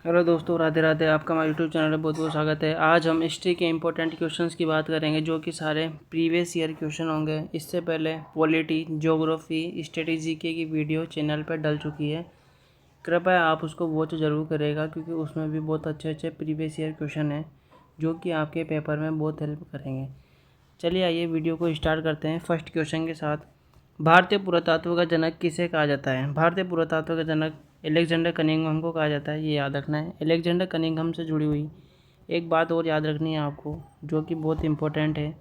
Hello दोस्तों, राधे राधे। आपका हमारे यूट्यूब चैनल में बहुत बहुत स्वागत है। आज हम हिस्ट्री के इंपॉर्टेंट क्वेश्चंस की बात करेंगे, जो कि सारे प्रीवियस ईयर क्वेश्चन होंगे। इससे पहले पॉलिटी, ज्योग्राफी, स्ट्रेटेजी की वीडियो चैनल पर डल चुकी है। कृपया आप उसको वॉच ज़रूर करेगा, क्योंकि उसमें भी बहुत अच्छे अच्छे प्रीवियस ईयर क्वेश्चन हैं जो कि आपके पेपर में बहुत हेल्प करेंगे। चलिए आइए वीडियो को स्टार्ट करते हैं फर्स्ट क्वेश्चन के साथ। भारतीय पुरातत्व का जनक किसे कहा जाता है? भारतीय पुरातत्व का जनक एलेक्जेंडर कनिंघम को कहा जाता है। ये याद रखना है। एलेक्जेंडर कनिंघम से जुड़ी हुई एक बात और याद रखनी है आपको, जो कि बहुत इंपॉर्टेंट है।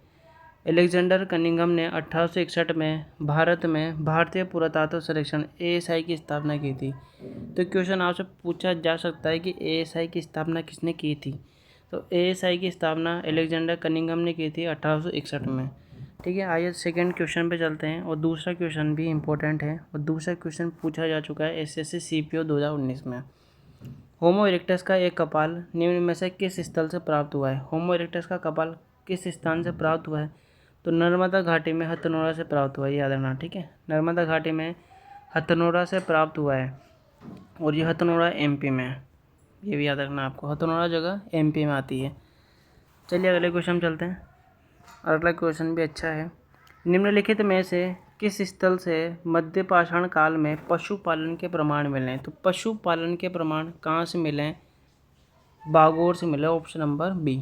एलेक्जेंडर कनिंघम ने 1861 में भारत में भारतीय पुरातत्व सर्वेक्षण ASI की स्थापना की थी। तो क्वेश्चन आपसे पूछा जा सकता है कि ASI की स्थापना किसने की थी? तो ASI की स्थापना एलेक्जेंडर कनिंघम ने की थी 1861 में। ठीक है, आइए सेकंड क्वेश्चन पे चलते हैं। और दूसरा क्वेश्चन भी इम्पोर्टेंट है, और दूसरा क्वेश्चन पूछा जा चुका है SSC CPO 2019 में। होमो इरेक्टस का एक कपाल निम्न में से किस स्थल से प्राप्त हुआ है? होमो इरेक्टस का कपाल किस स्थान से प्राप्त हुआ है? तो नर्मदा घाटी में हथनोरा से प्राप्त हुआ है, याद रखना। ठीक है, नर्मदा घाटी में हथनोरा से प्राप्त हुआ है, और ये हथनोरा MP में है। ये भी याद रखना आपको, हथनोरा जगह MP में आती है। चलिए अगले क्वेश्चन चलते हैं। अगला क्वेश्चन भी अच्छा है। निम्नलिखित में से किस स्थल से मध्य पाषाण काल में पशुपालन के प्रमाण मिले? तो पशुपालन के प्रमाण कहाँ से मिले? बागौर से मिले, ऑप्शन नंबर बी,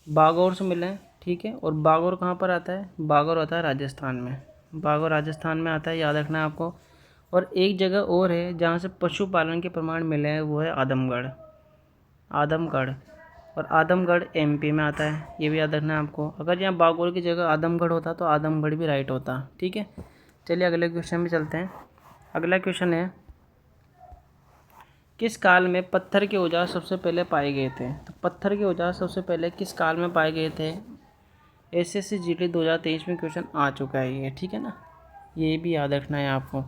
बागौर से मिले। ठीक है, और बागौर कहाँ पर आता है? बागौर आता है राजस्थान में। बागौर राजस्थान में आता है, याद रखना है आपको। और एक जगह और है जहाँ से पशुपालन के प्रमाण मिले हैं, वो है आदमगढ़। आदमगढ़, और आदमगढ़ MP में आता है, ये भी याद रखना है आपको। अगर यहाँ बागौर की जगह आदमगढ़ होता तो आदमगढ़ भी राइट होता। ठीक है, चलिए अगले क्वेश्चन में चलते हैं। अगला क्वेश्चन है, किस काल में पत्थर के औजार सबसे पहले पाए गए थे? तो पत्थर के औजार सबसे पहले किस काल में पाए गए थे? SSC GT 2023 में क्वेश्चन आ चुका है ये। ठीक है ना, ये भी याद रखना है आपको।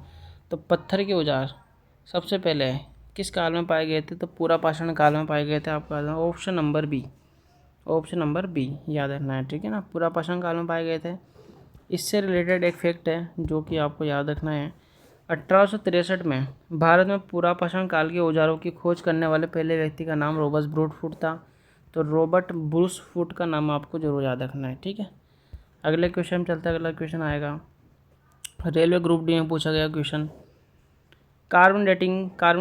तो पत्थर के औजार सबसे पहले किस काल में पाए गए थे? तो पूरा पाषाण काल में पाए गए थे। आपका option number B, option number B याद रखना है। ठीक है ना, पूरा पाषाण काल में पाए गए थे। इससे रिलेटेड एक फैक्ट है जो कि आपको याद रखना है। 1863 में भारत में पूरा पाषाण काल के औजारों की खोज करने वाले पहले व्यक्ति का नाम रॉबर्ट ब्रूस फुट था। तो रॉबर्ट ब्रूस फुट का नाम आपको जरूर याद रखना है। ठीक है, अगले क्वेश्चन में चलते हैं। अगला क्वेश्चन आएगा रेलवे ग्रुप डी में पूछा गया क्वेश्चन। कार्बन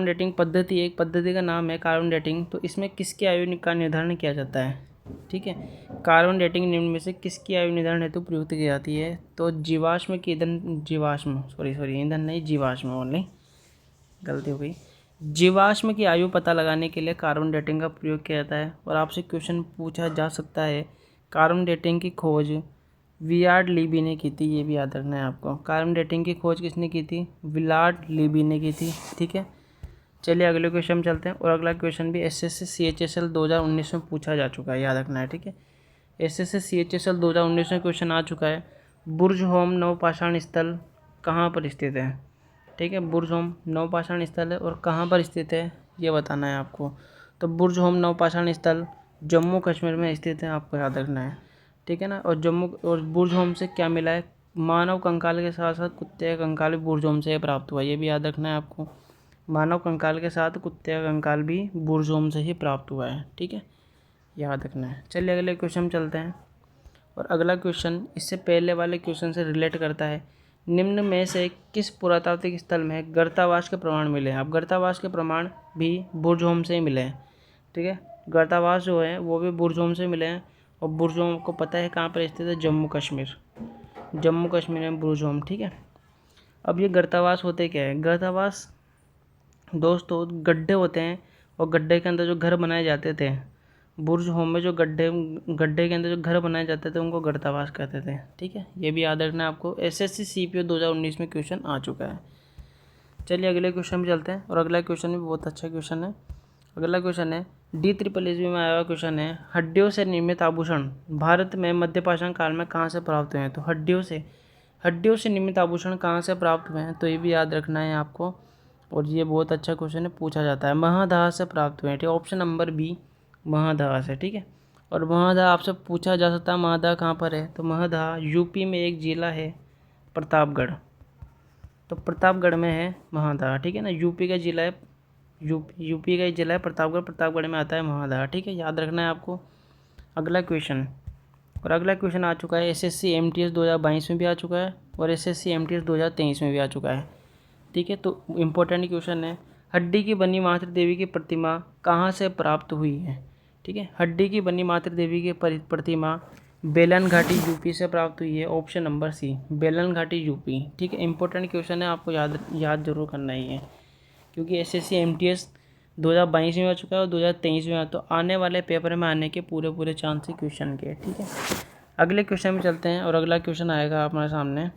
डेटिंग पद्धति एक पद्धति का नाम है, कार्बन डेटिंग। तो इसमें किसकी आयु का निर्धारण किया जाता है? ठीक है, कार्बन डेटिंग निम्न में से किसकी आयु निर्धारण हेतु प्रयुक्त की जाती है? तो जीवाश्म की ईंधन नहीं, जीवाश्म ओनली, गलती हो गई। जीवाश्म की आयु पता लगाने के लिए कार्बन डेटिंग का प्रयोग किया जाता है। और आपसे क्वेश्चन पूछा जा सकता है, कार्बन डेटिंग की खोज विलार्ड लीबी ने की थी। ये भी याद रखना है आपको। कार्बन डेटिंग की खोज किसने की थी? विलार्ड लीबी ने की थी। ठीक है, चलिए अगले क्वेश्चन में चलते हैं। और अगला क्वेश्चन भी SSC CHSL 2019 में पूछा जा चुका है, याद रखना है। ठीक है, SSC CHSL 2019 में क्वेश्चन आ चुका है। बुर्ज होम नवपाषाण स्थल कहाँ पर स्थित है? ठीक है, बुर्ज होम नवपाषाण स्थल है, और कहाँ पर स्थित है ये बताना है आपको। तो बुर्ज होम नवपाषाण स्थल जम्मू कश्मीर में स्थित है, आपको याद रखना है। ठीक है ना, और बुर्ज होम से क्या मिला है? मानव कंकाल के साथ साथ कुत्ते का कंकाल भी बुर्ज होम से प्राप्त हुआ, ये भी याद रखना है आपको। मानव कंकाल के साथ कुत्ते का कंकाल भी बुर्ज होम से ही प्राप्त हुआ है। ठीक है, याद रखना है। चलिए अगले क्वेश्चन चलते हैं। और अगला क्वेश्चन इससे पहले वाले क्वेश्चन से रिलेट करता है। निम्न में से किस पुरातात्विक स्थल में गर्तावास के प्रमाण मिले हैं? अब गर्तावास के प्रमाण भी बुर्ज होम से ही मिले हैं। ठीक है, गर्तावास जो है वो भी बुर्ज होम से मिले हैं। और बुर्ज होम को पता है कहाँ पर स्थित है? जम्मू कश्मीर। जम्मू कश्मीर में बुर्ज होम। ठीक है, अब ये गर्तावास होते क्या है? गर्तावास दोस्तों गड्ढे होते हैं, और गड्ढे के अंदर जो घर बनाए जाते थे, बुर्ज होम में जो गड्ढे गड्ढे के अंदर जो घर बनाए जाते थे उनको गर्तावास कहते थे। ठीक है, ये भी याद रखना है आपको। SSC CPO 2019 में क्वेश्चन आ चुका है। चलिए अगले क्वेश्चन में चलते हैं। और अगला क्वेश्चन भी बहुत अच्छा क्वेश्चन है। अगला क्वेश्चन है DSSS में आया हुआ क्वेश्चन है, हड्डियों से निर्मित आभूषण भारत में मध्यपाषाण काल में कहाँ से प्राप्त हुए हैं? तो हड्डियों से निर्मित आभूषण कहाँ से प्राप्त हुए हैं? तो ये भी याद रखना है आपको, और ये बहुत अच्छा क्वेश्चन है, पूछा जाता है। महादाह से प्राप्त हुए हैं। ठीक है, ऑप्शन नंबर बी, महादाह से। ठीक है, और महादाह आपसे पूछा जा सकता है महादाह कहाँ पर है? तो महादाह UP में एक जिला है, प्रतापगढ़। तो प्रतापगढ़ में है महादाह। ठीक है ना, UP का जिला है यूपी का ही जिला है प्रतापगढ़, प्रतापगढ़ में आता है महादहा। ठीक है, याद रखना है आपको। अगला क्वेश्चन, और अगला क्वेश्चन आ चुका है एसएससी एमटीएस 2022 में भी आ चुका है और एसएससी एमटीएस 2023 में भी आ चुका है। ठीक है, तो इम्पोर्टेंट क्वेश्चन है, हड्डी की बनी मातृ देवी की प्रतिमा कहाँ से प्राप्त हुई है। ठीक है, हड्डी की बनी मातृ देवी की प्रतिमा बेलन घाटी यूपी से प्राप्त हुई है। ऑप्शन नंबर सी, बेलन घाटी यूपी। ठीक है, इंपॉर्टेंट क्वेश्चन है, आपको याद जरूर करना ही है, क्योंकि एसएससी एमटीएस 2022 में आ चुका है और 2023 में तो आने वाले पेपर में आने के पूरे चांस है क्वेश्चन के। ठीक है, अगले क्वेश्चन में चलते हैं और अगला क्वेश्चन आएगा हमारे सामने।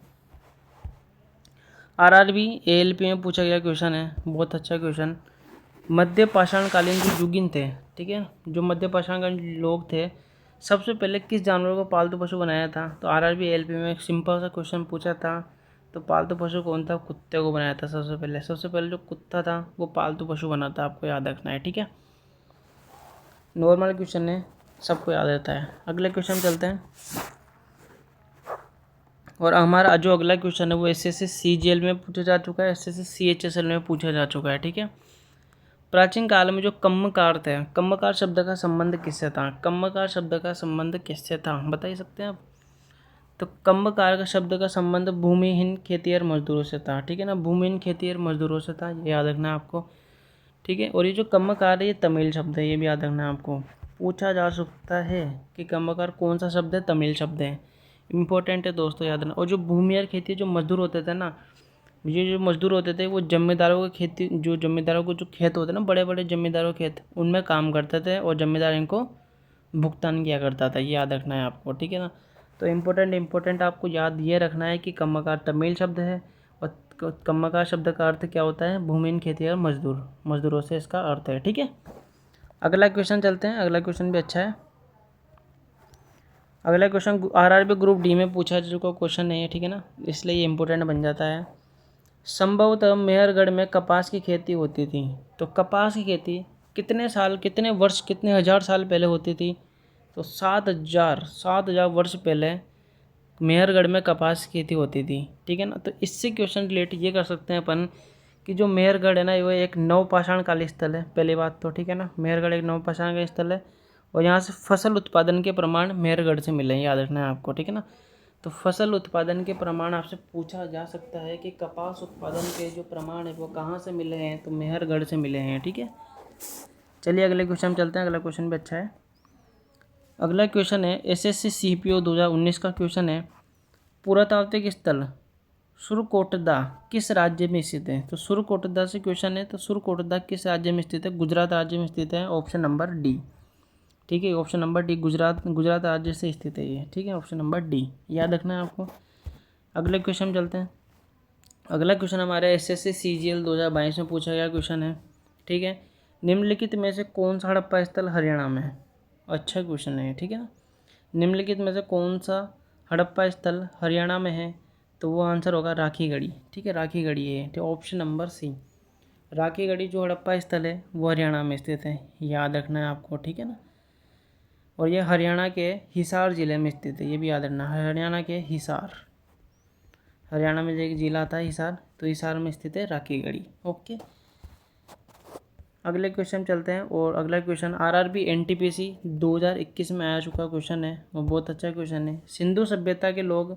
आरआरबी एएलपी में पूछा गया क्वेश्चन है, बहुत अच्छा क्वेश्चन। मध्य पाषाणकालीन जो युगिन थे, ठीक है, जो मध्य पाषाणकालीन लोग थे, सबसे पहले किस जानवर को पालतू पशु बनाया था। तो आरआरबी एएलपी में एक सिंपल सा क्वेश्चन पूछा था, तो पालतू पशु कौन था, कुत्ते को बनाया था सबसे पहले जो कुत्ता था वो पालतू पशु बना था, आपको याद रखना है। ठीक है, नॉर्मल क्वेश्चन है, सबको याद रहता है। अगले क्वेश्चन चलते हैं, और हमारा जो अगला क्वेश्चन है वो एसएससी सीजीएल में पूछा जा चुका है, एसएससी सीएचएसएल में पूछा जा चुका है। ठीक है, प्राचीन काल में जो कम्मकार थे, कम्मकार शब्द का संबंध किससे था, कम्मकार शब्द का संबंध किससे था, बता सकते हैं आप। तो कम्मकार का शब्द का संबंध भूमिहीन खेतिहर मजदूरों से था। ठीक है ना, भूमिहीन खेतिहर मजदूरों से था, ये याद रखना है आपको। ठीक है, और ये जो कम्मकार है ये तमिल शब्द है, ये भी याद रखना है आपको। पूछा जा सकता है कि कम्मकार कौन सा शब्द है, तमिल शब्द है, इंपॉर्टेंट है दोस्तों, याद रखना। और जो भूमिहीन खेती, जो मजदूर होते थे ना, ये जो मजदूर होते थे वो जमींदारों के खेती, जो जमींदारों को जो खेत होते ना, बड़े बड़े जमींदारों के खेत, उनमें काम करते थे और जमींदार इनको भुगतान किया करता था, ये याद रखना है आपको। ठीक है ना, तो इम्पोर्टेंट आपको याद ये रखना है कि कम्मकार तमिल शब्द है और कम्मकार शब्द का अर्थ क्या होता है, भूमिहीन खेती और मजदूरों से इसका अर्थ है। ठीक है, अगला क्वेश्चन चलते हैं, अगला क्वेश्चन भी अच्छा है। अगला क्वेश्चन आरआरबी ग्रुप डी में पूछा चुका क्वेश्चन नहीं है, ठीक है ना, इसलिए ये इंपॉर्टेंट बन जाता है। संभवतः मेहरगढ़ में कपास की खेती होती थी, तो कपास की खेती कितने साल, कितने वर्ष, कितने हज़ार साल पहले होती थी। तो 7,000 वर्ष पहले मेहरगढ़ में कपास की खेती होती थी। ठीक है ना, तो इससे क्वेश्चन रिलेट ये कर सकते हैं अपन कि जो मेहरगढ़ है ना, वो एक नवपाषाण कालीन स्थल है, पहली बात तो। ठीक है ना, मेहरगढ़ एक नवपाषाण का स्थल है और यहाँ से फसल उत्पादन के प्रमाण मेहरगढ़ से मिले हैं, याद रखना है आपको। ठीक है ना, तो फसल उत्पादन के प्रमाण आपसे पूछा जा सकता है कि कपास उत्पादन के जो प्रमाण है वो कहाँ से मिले हैं, तो मेहरगढ़ से मिले हैं। ठीक है, चलिए अगले क्वेश्चन चलते हैं, अगला क्वेश्चन भी अच्छा है। अगला क्वेश्चन है एसएससी सीपीओ 2019 का क्वेश्चन है, पुरातात्विक स्थल सुरकोटदा किस राज्य में स्थित है। तो सुरकोटदा से क्वेश्चन है, तो सुरकोटदा किस राज्य में स्थित है, गुजरात राज्य में स्थित है, ऑप्शन नंबर डी। ठीक है, ऑप्शन नंबर डी, गुजरात राज्य से स्थित है ये। ठीक है, ऑप्शन नंबर डी याद रखना है आपको। अगले क्वेश्चन में चलते हैं, अगला क्वेश्चन हमारे एसएससी सीजीएल 2022 में पूछा गया क्वेश्चन है। ठीक है, निम्नलिखित में से कौन सा हड़प्पा स्थल हरियाणा में है, अच्छा क्वेश्चन है। ठीक है ना, निम्नलिखित में से कौन सा हड़प्पा स्थल हरियाणा में है, तो वो आंसर होगा राखीगढ़ी। ठीक है, राखीगढ़ी है, ठीक, ऑप्शन नंबर सी, राखीगढ़ी जो हड़प्पा स्थल है वो हरियाणा में स्थित है, याद रखना है आपको। ठीक है ना, और ये हरियाणा के हिसार ज़िले में स्थित है, ये भी याद रखना है, हरियाणा के हिसार, हरियाणा में जो एक ज़िला आता है हिसार, तो हिसार में स्थित है राखीगढ़ी। ओके, अगले क्वेश्चन चलते हैं, और अगला क्वेश्चन आरआरबी एनटीपीसी 2021 में आया चुका क्वेश्चन है, वो बहुत अच्छा क्वेश्चन है। सिंधु सभ्यता के लोग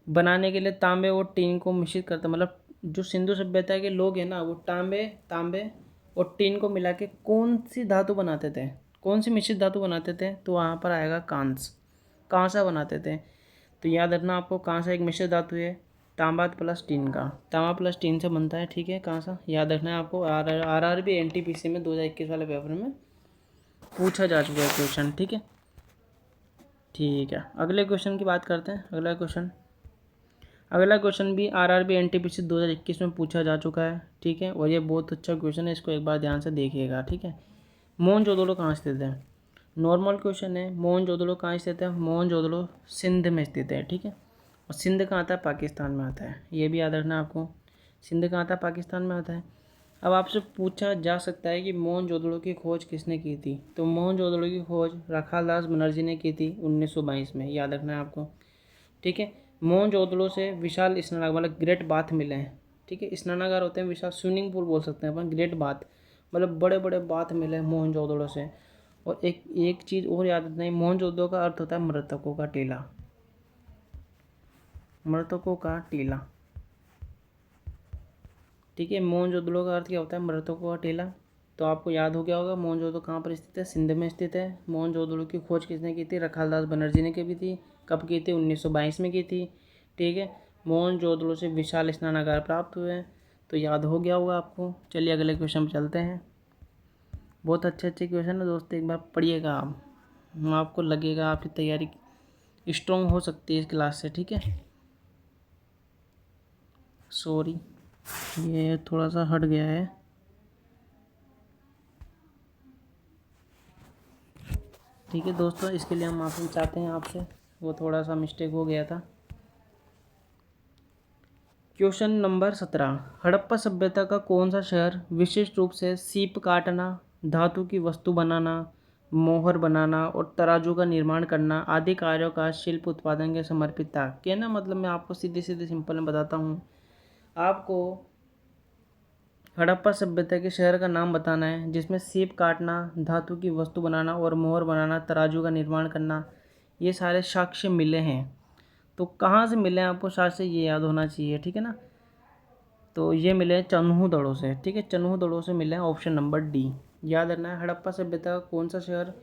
बनाने के लिए तांबे और टीन को मिश्रित करते, मतलब जो सिंधु सभ्यता के लोग हैं ना, वो तांबे और टीन को मिला के कौन सी धातु बनाते थे, कौन सी मिश्रित धातु बनाते थे, तो वहाँ पर आएगा कांसा बनाते थे। तो याद रखना आपको, कांसा एक मिश्रित धातु है, तांबा प्लस टीन का, तांबा प्लस टीन से बनता है। ठीक है, कांसा याद रखना है आपको, आरआरबी एनटीपीसी में 2021 वाले पेपर में पूछा जा चुका है क्वेश्चन। ठीक है, अगले क्वेश्चन की बात करते हैं। अगला क्वेश्चन भी आरआरबी एनटीपीसी 2021 में पूछा जा चुका है। ठीक है, और ये बहुत अच्छा क्वेश्चन है, इसको एक बार ध्यान से देखिएगा। ठीक है, मोहनजोदड़ो कहाँ स्थित है, नॉर्मल क्वेश्चन है, मोहनजोदड़ो कहाँ स्थित है, मोहनजोदड़ो सिंध में स्थित है। ठीक है, और सिंध कहाँ आता है, पाकिस्तान में आता है, ये भी याद रखना आपको, सिंध कहाँ आता है, पाकिस्तान में आता है। अब आपसे पूछा जा सकता है कि मोहनजोदड़ो की खोज किसने की थी, तो मोहनजोदड़ो की खोज रखालदास बनर्जी ने की थी 1922 में, याद रखना है आपको। ठीक है, मोहनजोदड़ो से विशाल स्नानागार, मतलब ग्रेट बाथ मिले हैं। ठीक है, स्नानागार होते हैं विशाल, स्विमिंग पूल बोल सकते हैं अपन, ग्रेट बाथ, मतलब बड़े बड़े बात मिले मोहनजोदड़ो से। और एक चीज़ और याद रखना, मोहनजोदड़ो का अर्थ होता है मृतकों का टीला, मृतकों का टीला। ठीक है, मोहनजोदड़ो का अर्थ क्या होता है? मृतकों का टीला। तो आपको याद हो गया होगा मोहनजोदड़ो कहाँ पर स्थित है? सिंध में स्थित है। मोहनजोदड़ो की खोज किसने की थी? रखालदास बनर्जी ने की थी। कब की थी? 1922 में की थी। ठीक है, मोहनजोदड़ो से विशाल स्नानागार प्राप्त हुए हैं, तो याद हो गया होगा आपको। चलिए अगले क्वेश्चन पर चलते हैं। बहुत अच्छे अच्छे क्वेश्चन है दोस्तों, एक बार पढ़िएगा आप, आपको लगेगा आपकी तैयारी स्ट्रॉन्ग हो सकती है इस क्लास से। ठीक है, सॉरी ये थोड़ा सा हट गया है। ठीक है दोस्तों, इसके लिए हम माफ़ी चाहते हैं आपसे, वो थोड़ा सा मिस्टेक हो गया था। क्वेश्चन नंबर 17, हड़प्पा सभ्यता का कौन सा शहर विशिष्ट रूप से सीप काटना, धातु की वस्तु बनाना, मोहर बनाना और तराजू का निर्माण करना आदि कार्यों का शिल्प उत्पादन के समर्पित था? कहना मतलब मैं आपको सीधे सीधे सिंपल में बताता हूँ। आपको हड़प्पा सभ्यता के शहर का नाम बताना है जिसमें सीप काटना, धातु की वस्तु बनाना और मोहर बनाना, तराजू का निर्माण करना, ये सारे साक्ष्य मिले हैं। तो कहाँ से मिले हैं आपको साक्ष्य, ये याद होना चाहिए। ठीक है ना, तो ये मिले हैं चन्हू दड़ों से। ठीक है, चन्हू दड़ों से मिले हैं, ऑप्शन नंबर डी याद रखना है। हड़प्पा सभ्यता का कौन सा शहर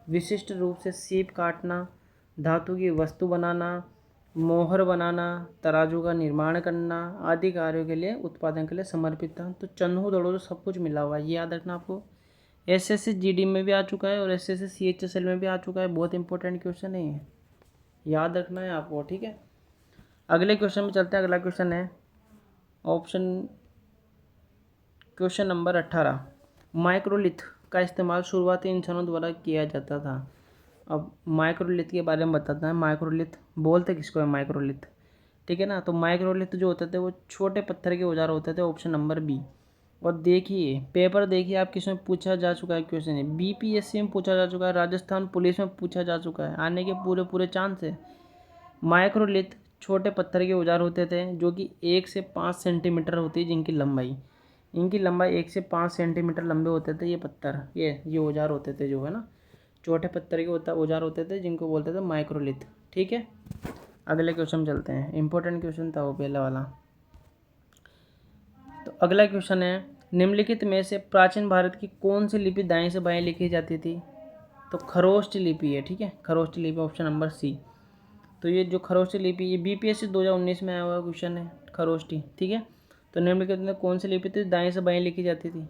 विशिष्ट रूप से सीप काटना, धातु की वस्तु बनाना, मोहर बनाना, तराजू का निर्माण करना आदि कार्यों के लिए, उत्पादन के लिए समर्पित था? तो चन्हू दड़ों से सब कुछ मिला हुआ है, ये याद रखना आपको। एसएससी जीडी में भी आ चुका है और एसएससी सीएचएसएल में भी आ चुका है, बहुत इंपॉर्टेंट क्वेश्चन है ये, याद रखना है आपको। ठीक है, अगले क्वेश्चन में चलते हैं। अगला क्वेश्चन है क्वेश्चन नंबर 18, माइक्रोलिथ का इस्तेमाल शुरुआती इंसानों द्वारा किया जाता था। अब माइक्रोलिथ के बारे में बताता है। माइक्रोलिथ बोलते किसको है? माइक्रोलिथ। ठीक है ना, तो माइक्रोलिथ जो होते थे वो छोटे पत्थर के औजार होते थे, ऑप्शन नंबर बी। और देखिए पेपर देखिए आप, किसमें पूछा जा चुका है क्वेश्चन है, बीपीएससी में पूछा जा चुका है, राजस्थान पुलिस में पूछा जा चुका है, आने के पूरे पूरे चांस है। माइक्रोलिथ छोटे पत्थर के औजार होते थे जो कि 1 से 5 सेंटीमीटर होती है जिनकी लंबाई, इनकी लंबाई 1 से 5 सेंटीमीटर लंबे होते थे ये पत्थर, ये औजार होते थे जो है ना, छोटे पत्थर के औजार होते थे जिनको बोलते थे माइक्रोलिथ। ठीक है, अगले क्वेश्चन चलते हैं। इंपॉर्टेंट क्वेश्चन था वो पहला वाला। तो अगला क्वेश्चन है, निम्नलिखित में से प्राचीन भारत की कौन सी लिपि दाएं से बाएं लिखी जाती थी? तो खरोष्ट लिपि है। ठीक है, खरोष्ट लिपि, ऑप्शन नंबर सी। तो ये जो खरोष्टी लिपि, ये बीपीएससी 2019 में आया हुआ क्वेश्चन है, खरोष्टी। ठीक है, तो निम्नलिखित में कौन सी लिपि थी दाएं से बाएं लिखी जाती थी?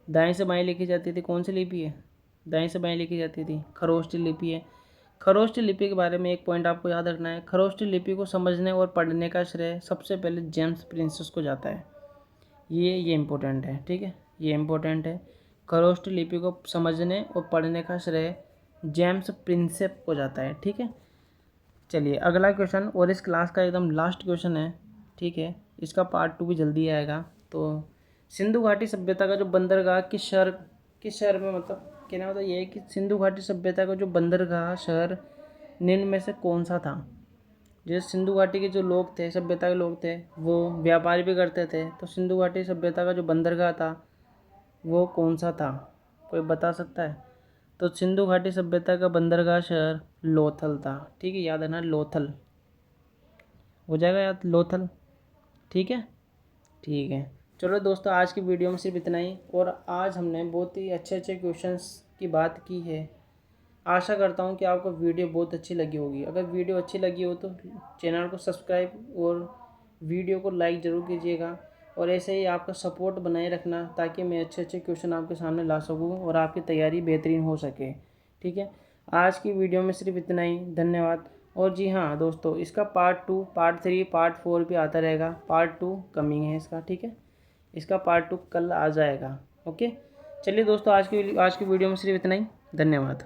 दाएं से बाएं लिखी जाती थी, कौन सी लिपि है दाएं से बाएं लिखी जाती थी? खरोष्टी लिपि है। खरोष्टी लिपि के बारे में एक पॉइंट आपको याद रखना है, खरोष्टी लिपि को समझने और पढ़ने का श्रेय सबसे पहले जेम्स प्रिंसेस को जाता है। ये इम्पोर्टेंट है। ठीक है, ये इम्पोर्टेंट है, खरोष्टी लिपि को समझने और पढ़ने का श्रेय जेम्स प्रिंसेप को जाता है। ठीक है, चलिए अगला क्वेश्चन, और इस क्लास का एकदम लास्ट क्वेश्चन है। ठीक है, इसका पार्ट 2 भी जल्दी आएगा। तो सिंधु घाटी सभ्यता का जो बंदरगाह किस शहर में, मतलब कहना मतलब ये है कि सिंधु घाटी सभ्यता का जो बंदरगाह शहर निम्न में से कौन सा था? जैसे सिंधु घाटी के जो लोग थे, सभ्यता के लोग थे, वो व्यापार भी करते थे, तो सिंधु घाटी सभ्यता का जो बंदरगाह था वो कौन सा था? कोई बता सकता है? तो सिंधु घाटी सभ्यता का बंदरगाह शहर लोथल था। ठीक है, याद रखना लोथल हो जाएगा, याद लोथल। ठीक है, ठीक है। चलो दोस्तों, आज की वीडियो में सिर्फ इतना ही, और आज हमने बहुत ही अच्छे अच्छे क्वेश्चंस की बात की है। आशा करता हूँ कि आपको वीडियो बहुत अच्छी लगी होगी। अगर वीडियो अच्छी लगी हो तो चैनल को सब्सक्राइब और वीडियो को लाइक ज़रूर कीजिएगा, और ऐसे ही आपका सपोर्ट बनाए रखना ताकि मैं अच्छे अच्छे क्वेश्चन आपके सामने ला सकूँ और आपकी तैयारी बेहतरीन हो सके। ठीक है, आज की वीडियो में सिर्फ इतना ही, धन्यवाद। और जी हाँ दोस्तों, इसका पार्ट 2, पार्ट 3, पार्ट 4 भी आता रहेगा। पार्ट 2 कमिंग है इसका। ठीक है, इसका पार्ट 2 कल आ जाएगा। ओके, चलिए दोस्तों, आज की वीडियो में सिर्फ इतना ही, धन्यवाद।